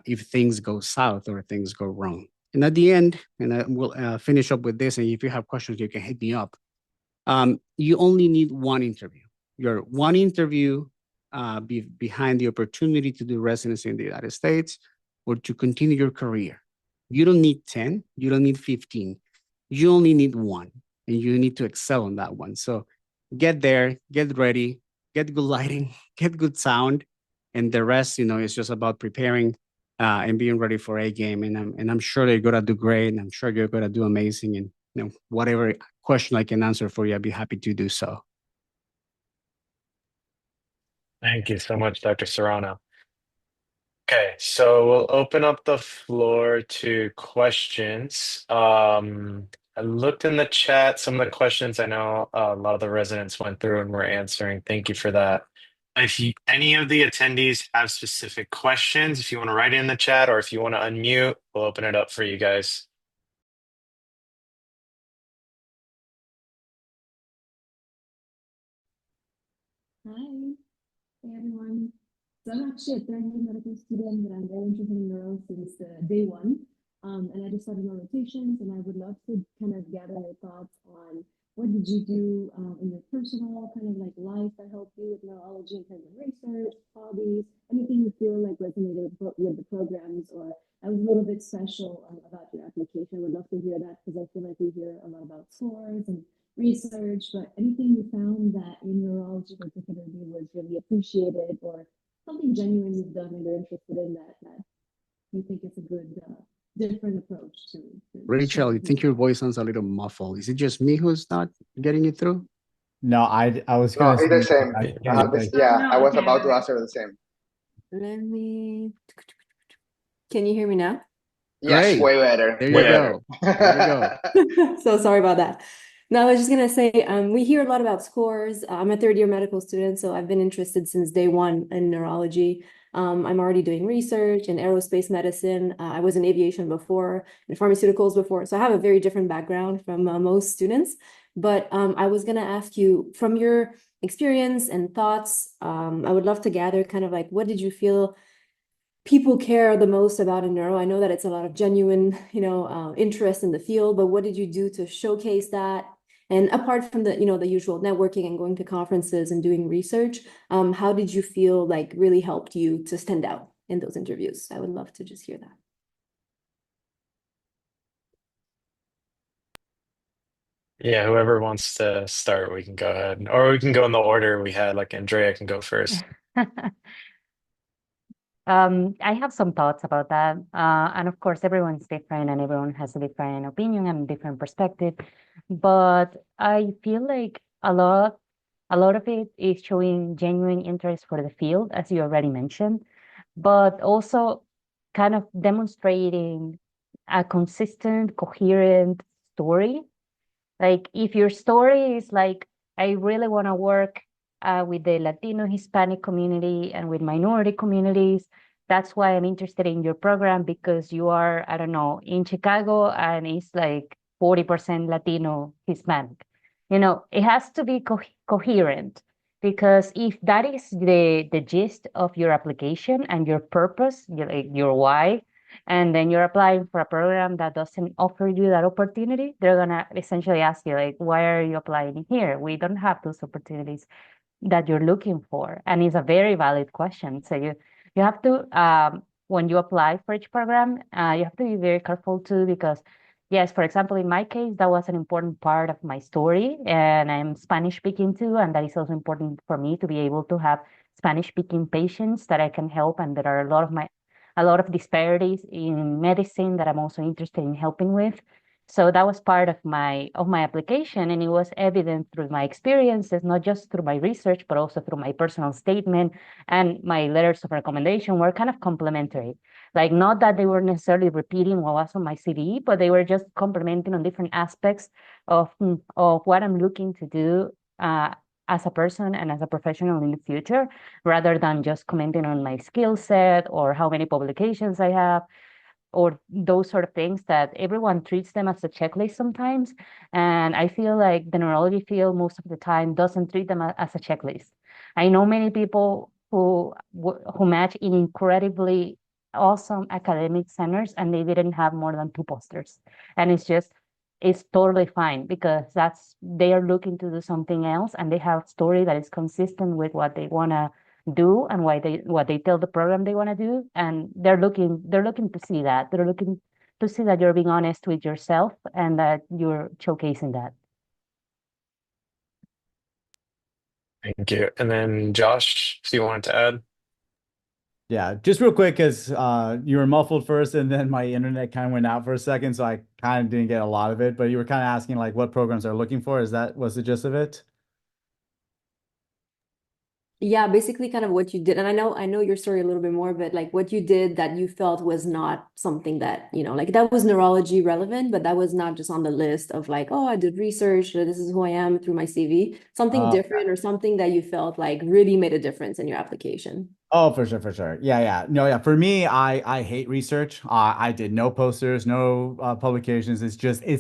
Speaker 6: if things go south or things go wrong. And at the end, and I will finish up with this, and if you have questions, you can hit me up. You only need 1 interview. Your 1 interview behind the opportunity to do residency in the United States or to continue your career. You don't need 10, you don't need 15. You only need 1, and you need to excel on that one. So get there, get ready, get good lighting, get good sound, and the rest, is just about preparing and being ready for a game. And I'm sure you're gonna do great, and I'm sure you're gonna do amazing. And whatever question I can answer for you, I'd be happy to do so.
Speaker 1: Thank you so much, Dr. Serrano. Okay, so we'll open up the floor to questions. I looked in the chat, some of the questions I know a lot of the residents went through and were answering. Thank you for that. If any of the attendees have specific questions, if you want to write it in the chat or if you want to unmute, we'll open it up for you guys.
Speaker 8: Hi, everyone. So I'm actually a third-year medical student, but I'm very interested in neuro since day 1. And I just started my rotations, and I would love to kind of gather your thoughts on what did you do in your personal kind of like life that helped you with neurology in terms of research, hobbies, anything you feel like resonated with the programs or that was a little bit special about your application. I would love to hear that because I feel like we hear a lot about scores and research, but anything you found that in neurology particularly was really appreciated or something genuine you've done and you're interested in that you think is a good different approach to
Speaker 6: Rachel, I think your voice sounds a little muffled. Is it just me who's not getting it through?
Speaker 5: No, I was
Speaker 7: No,
Speaker 5: gonna
Speaker 7: it's the
Speaker 5: say,
Speaker 7: same.
Speaker 5: yeah,
Speaker 7: I was about to answer the same.
Speaker 8: Let me. Can you hear me now?
Speaker 7: Yes,
Speaker 6: Great.
Speaker 7: way better.
Speaker 6: There you
Speaker 7: Way
Speaker 6: go.
Speaker 7: better.
Speaker 6: There you go.
Speaker 8: So sorry about that. No, I was just gonna say, we hear a lot about scores. I'm a third year medical student, so I've been interested since day one in neurology. I'm already doing research in aerospace medicine. I was in aviation before, in pharmaceuticals before, so I have a very different background from most students. But I was gonna ask you, from your experience and thoughts, I would love to gather kind of like what did you feel people care the most about in neuro? I know that it's a lot of genuine, interest in the field, but what did you do to showcase that? And apart from the usual networking and going to conferences and doing research, how did you feel like really helped you to stand out in those interviews? I would love to just hear that.
Speaker 1: Yeah, whoever wants to start, we can go ahead. Or we can go in the order we had, like Andrea can go first.
Speaker 4: I have some thoughts about that. And of course, everyone's different and everyone has a different opinion and different perspective. But I feel like a lot of it is showing genuine interest for the field, as you already mentioned, but also kind of demonstrating a consistent, coherent story. Like if your story is like, I really want to work with the Latino Hispanic community and with minority communities, that's why I'm interested in your program because you are, I don't know, in Chicago and it's like 40% Latino Hispanic. It has to be coherent because if that is the gist of your application and your purpose, your why, and then you're applying for a program that doesn't offer you that opportunity, they're gonna essentially ask you like, why are you applying here? We don't have those opportunities that you're looking for. And it's a very valid question. So you have to when you apply for each program, you have to be very careful too because yes, for example, in my case, that was an important part of my story, and I'm Spanish speaking too, and that is also important for me to be able to have Spanish speaking patients that I can help, and there are a lot of disparities in medicine that I'm also interested in helping with. So that was part of my application, and it was evident through my experiences, not just through my research, but also through my personal statement and my letters of recommendation were kind of complementary. Like not that they were necessarily repeating what was on my CV, but they were just complementing on different aspects of what I'm looking to do as a person and as a professional in the future, rather than just commenting on my skill set or how many publications I have or those sort of things that everyone treats them as a checklist sometimes. And I feel like the neurology field most of the time doesn't treat them as a checklist. I know many people who match in incredibly awesome academic centers and they didn't have more than two posters. And it's totally fine because they are looking to do something else and they have a story that is consistent with what they want to do and what they tell the program they want to do, and they're looking to see that you're being honest with yourself and that you're showcasing that.
Speaker 1: Thank you. And then Josh, if you wanted to add.
Speaker 5: Yeah, just real quick, because you were muffled first, and then my internet kind of went out for a second, so I kind of didn't get a lot of it. But you were kind of asking like what programs they're looking for. Was the gist of it?
Speaker 8: Yeah, basically kind of what you did. And I know your story a little bit more, but like what you did that you felt was not something that, like that was neurology relevant, but that was not just on the list of like, oh, I did research, or this is who I am through my CV. Something different or something that you felt like really made a difference in your application.
Speaker 5: Oh, for sure, for sure. Yeah, yeah. No, yeah. For me, I hate research. I did no posters, no publications.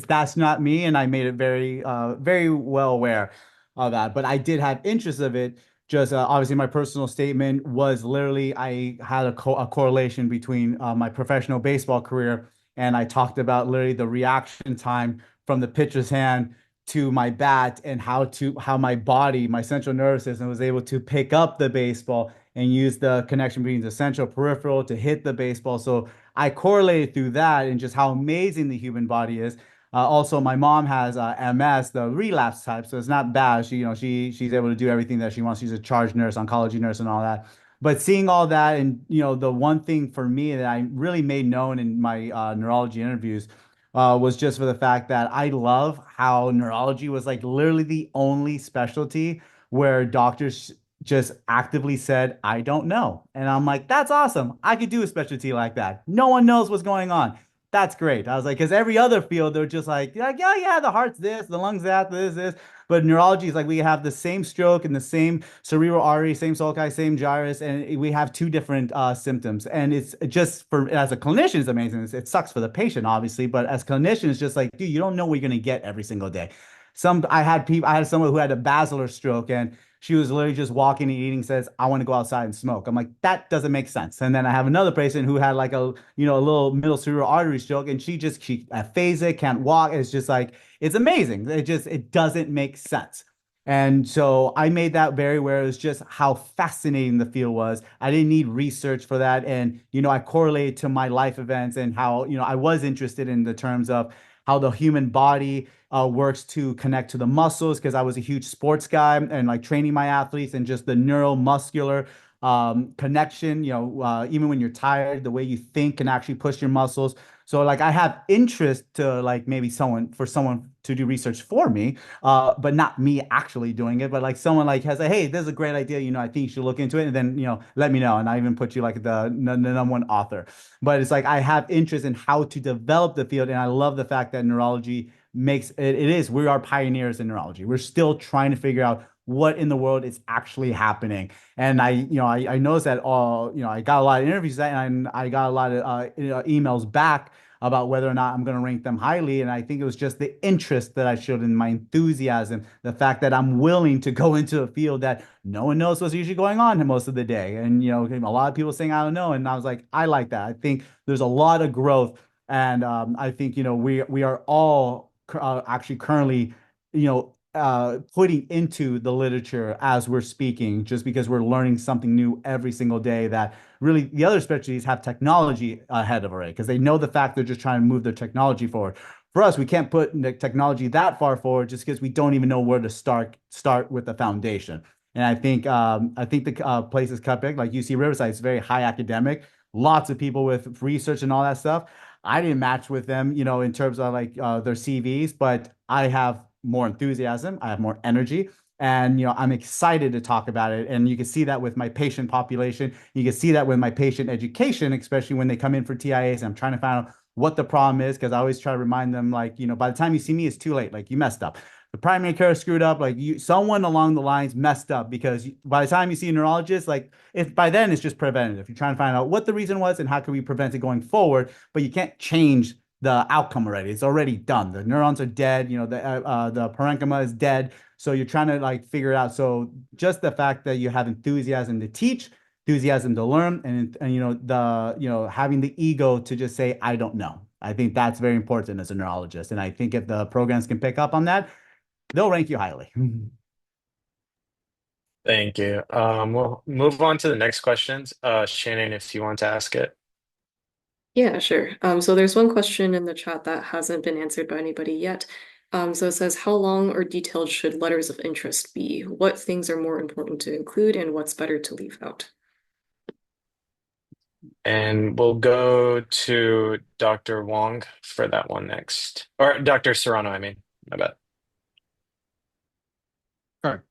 Speaker 5: That's not me, and I made it very well aware of that. But I did have interest of it. Just obviously, my personal statement was literally I had a correlation between my professional baseball career, and I talked about literally the reaction time from the pitcher's hand to my bat and how my body, my central nervous system was able to pick up the baseball and use the connection between the central peripheral to hit the baseball. So I correlated through that and just how amazing the human body is. Also, my mom has MS, the relapse type, so it's not bad. She's able to do everything that she wants. She's a charge nurse, oncology nurse, and all that. But seeing all that, and the one thing for me that I really made known in my neurology interviews was just for the fact that I love how neurology was like literally the only specialty where doctors just actively said, I don't know. And I'm like, that's awesome. I could do a specialty like that. No one knows what's going on. that's great. I was like, because every other field, they're just like, yeah, yeah, the heart's this, the lungs that, this. But neurology is like we have the same stroke and the same cerebral artery, same sulci, same gyrus, and we have two different symptoms. And it's just for as a clinician, it's amazing. It sucks for the patient, obviously, but as clinicians, it's just like, dude, you don't know what you're gonna get every single day. I had someone who had a basilar stroke, and she was literally just walking and eating, says, I want to go outside and smoke. I'm like, that doesn't make sense. And then I have another patient who had like a little middle cerebral artery stroke, and she aphasic, can't walk. It's just like, it's amazing. It doesn't make sense. And so I made that very aware. It was just how fascinating the field was. I didn't need research for that. And, I correlated to my life events and how, I was interested in the terms of how the human body works to connect to the muscles because I was a huge sports guy and like training my athletes and just the neuromuscular connection, even when you're tired, the way you think can actually push your muscles. So like I have interest to like maybe someone to do research for me, but not me actually doing it, but like someone like has a, hey, this is a great idea, I think you should look into it and then, let me know. And I even put you like the number one author. But it's like I have interest in how to develop the field. And I love the fact that neurology we are pioneers in neurology. We're still trying to figure out what in the world is actually happening. And I noticed that I got a lot of interviews and I got a lot of emails back about whether or not I'm going to rank them highly. And I think it was just the interest that I showed in my enthusiasm, the fact that I'm willing to go into a field that no one knows what's usually going on most of the day. And, a lot of people saying, I don't know. And I was like, I like that. I think there's a lot of growth. And I think, we are all actually currently, putting into the literature as we're speaking, just because we're learning something new every single day that really the other specialties have technology ahead of already because they know the fact they're just trying to move their technology forward. For us, we can't put the technology that far forward just because we don't even know where to start with the foundation. And I think the place is cut big, like UC Riverside, it's very high academic, lots of people with research and all that stuff. I didn't match with them, in terms of like their CVs, but I have more enthusiasm, I have more energy, and I'm excited to talk about it. And you can see that with my patient population. You can see that with my patient education, especially when they come in for TIAs. I'm trying to find out what the problem is because I always try to remind them, like, by the time you see me, it's too late. Like you messed up. The primary care screwed up. Like someone along the lines messed up because by the time you see a neurologist, like if by then it's just preventative. You're trying to find out what the reason was and how can we prevent it going forward, but you can't change the outcome already. It's already done. The neurons are dead. The parenchyma is dead. So you're trying to like figure it out. So just the fact that you have enthusiasm to teach, enthusiasm to learn, and having the ego to just say I don't know. I think that's very important as a neurologist. And I think if the programs can pick up on that, they'll rank you highly.
Speaker 1: Thank you. We'll move on to the next questions. Shannon, if you want to ask it.
Speaker 2: Yeah, sure. So there's one question in the chat that hasn't been answered by anybody yet. So it says, how long or detailed should letters of interest be? What things are more important to include and what's better to leave out?
Speaker 1: And we'll go to Dr. Huang for that one next. Or Dr. Serrano, I mean. My bad.
Speaker 6: Sure.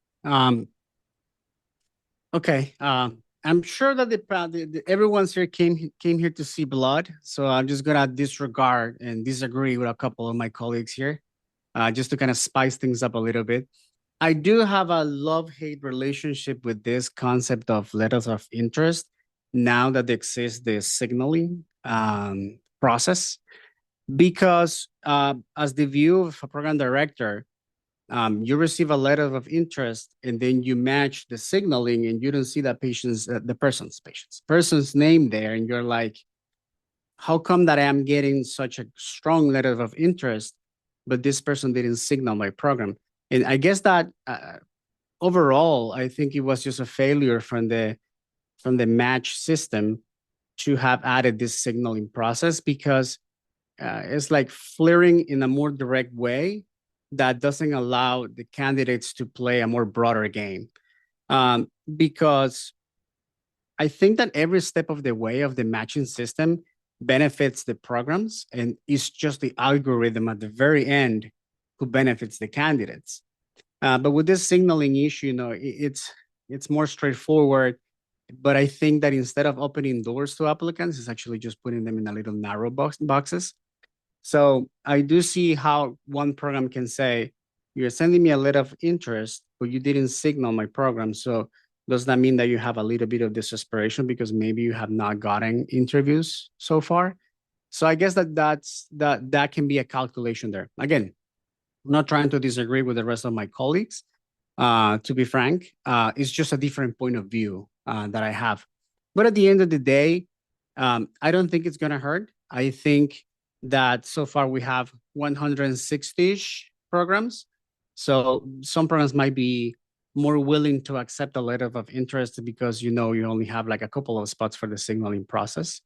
Speaker 6: Okay. I'm sure that everyone's here came here to see blood, so I'm just gonna disregard and disagree with a couple of my colleagues here, just to kind of spice things up a little bit. I do have a love-hate relationship with this concept of letters of interest now that exists the signaling process, because as the view of a program director, you receive a letter of interest and then you match the signaling and you don't see that the person's name there, and you're like, how come that I'm getting such a strong letter of interest, but this person didn't signal my program? And I guess that overall, I think it was just a failure from the match system to have added this signaling process, because it's like flaring in a more direct way that doesn't allow the candidates to play a more broader game. Because I think that every step of the way of the matching system benefits the programs, and it's just the algorithm at the very end who benefits the candidates. But with this signaling issue, it's more straightforward. But I think that instead of opening doors to applicants, it's actually just putting them in a little narrow boxes. So I do see how one program can say, you're sending me a letter of interest, but you didn't signal my program. So does that mean that you have a little bit of desperation because maybe you have not gotten interviews so far? So I guess that can be a calculation there. Again, I'm not trying to disagree with the rest of my colleagues. To be frank, it's just a different point of view that I have. But at the end of the day, I don't think it's going to hurt. I think that so far we have 160-ish programs. So some programs might be more willing to accept a letter of interest because you only have like a couple of spots for the signaling process.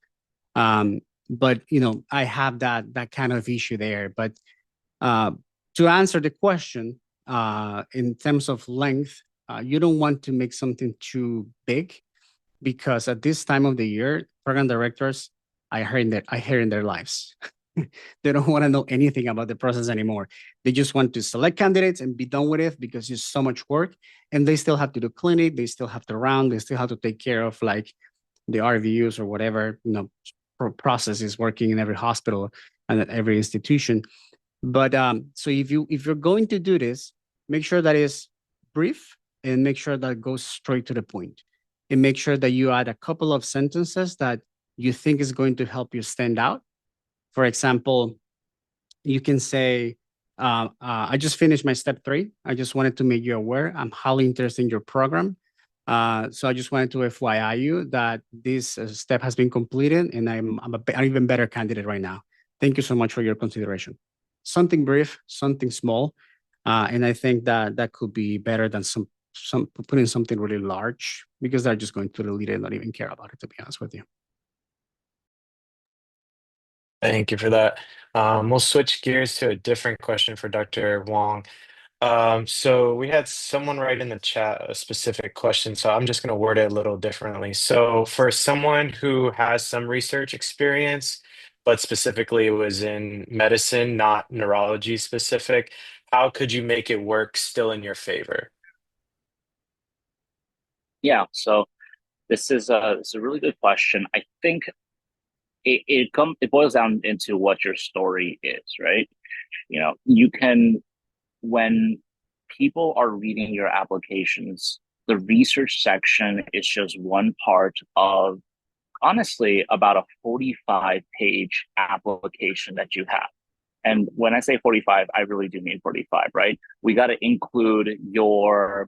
Speaker 6: But I have that kind of issue there. But to answer the question, in terms of length, you don't want to make something too big because at this time of the year, program directors, I hear in their lives. They don't want to know anything about the process anymore. They just want to select candidates and be done with it because it's so much work. And they still have to do clinic, they still have to round, they still have to take care of like the RVUs or whatever process is working in every hospital and at every institution. But so if you're going to do this, make sure that is brief and make sure that it goes straight to the point. And make sure that you add a couple of sentences that you think is going to help you stand out. For example, you can say, I just finished my step 3. I just wanted to make you aware. I'm highly interested in your program. So I just wanted to FYI you that this step has been completed and I'm an even better candidate right now. Thank you so much for your consideration. Something brief, something small. And I think that could be better than some putting something really large because they're just going to delete it and not even care about it, to be honest with you.
Speaker 1: Thank you for that. We'll switch gears to a different question for Dr. Huang. So we had someone write in the chat a specific question, so I'm just going to word it a little differently. So for someone who has some research experience, but specifically was in medicine, not neurology specific, how could you make it work still in your favor?
Speaker 3: Yeah, so this is a really good question. I think it boils down into what your story is, right? You can, when people are reading your applications, the research section is just one part of, honestly, about a 45-page application that you have. And when I say 45, I really do mean 45, right? We got to include your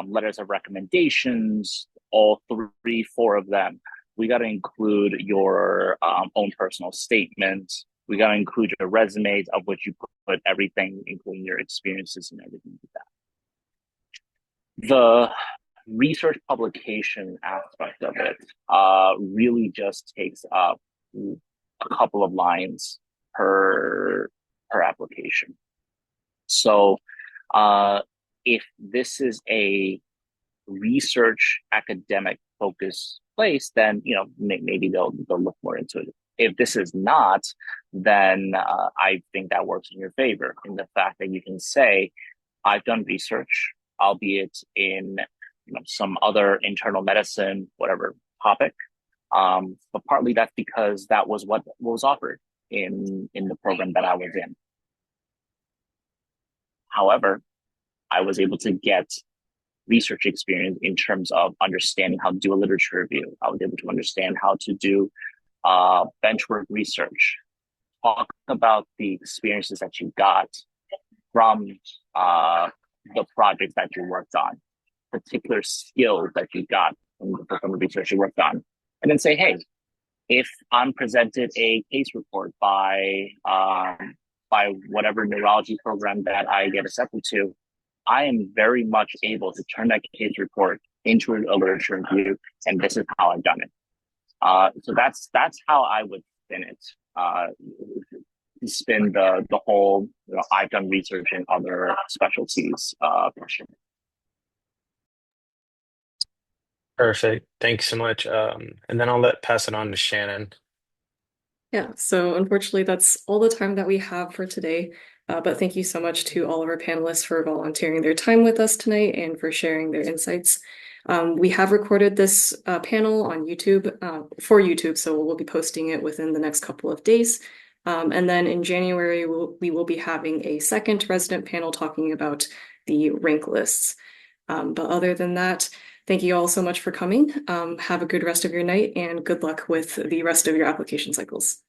Speaker 3: letters of recommendations, all 3, 4 of them. We got to include your own personal statements. We got to include your resumes, of which you put everything, including your experiences and everything like that. The research publication aspect of it really just takes up a couple of lines per application. So if this is a research academic focused place, then maybe they'll look more into it. If this is not, then I think that works in your favor in the fact that you can say, I've done research, albeit in some other internal medicine, whatever topic. But partly that's because that was what was offered in the program that I was in. However, I was able to get research experience in terms of understanding how to do a literature review. I was able to understand how to do benchwork research, talk about the experiences that you got from the projects that you worked on, particular skills that you got from the research you worked on, and then say, hey, if I'm presented a case report by whatever neurology program that I get accepted to, I am very much able to turn that case report into a literature review, and this is how I've done it. So that's how I would spin it. Spin the whole I've done research in other specialties question.
Speaker 1: Perfect. Thanks so much. And then I'll pass it on to Shannon.
Speaker 2: Yeah, so unfortunately, that's all the time that we have for today. But thank you so much to all of our panelists for volunteering their time with us tonight and for sharing their insights. We have recorded this panel on YouTube for YouTube, so we'll be posting it within the next couple of days. And then in January, we will be having a second resident panel talking about the rank lists. But other than that, thank you all so much for coming. Have a good rest of your night and good luck with the rest of your application cycles.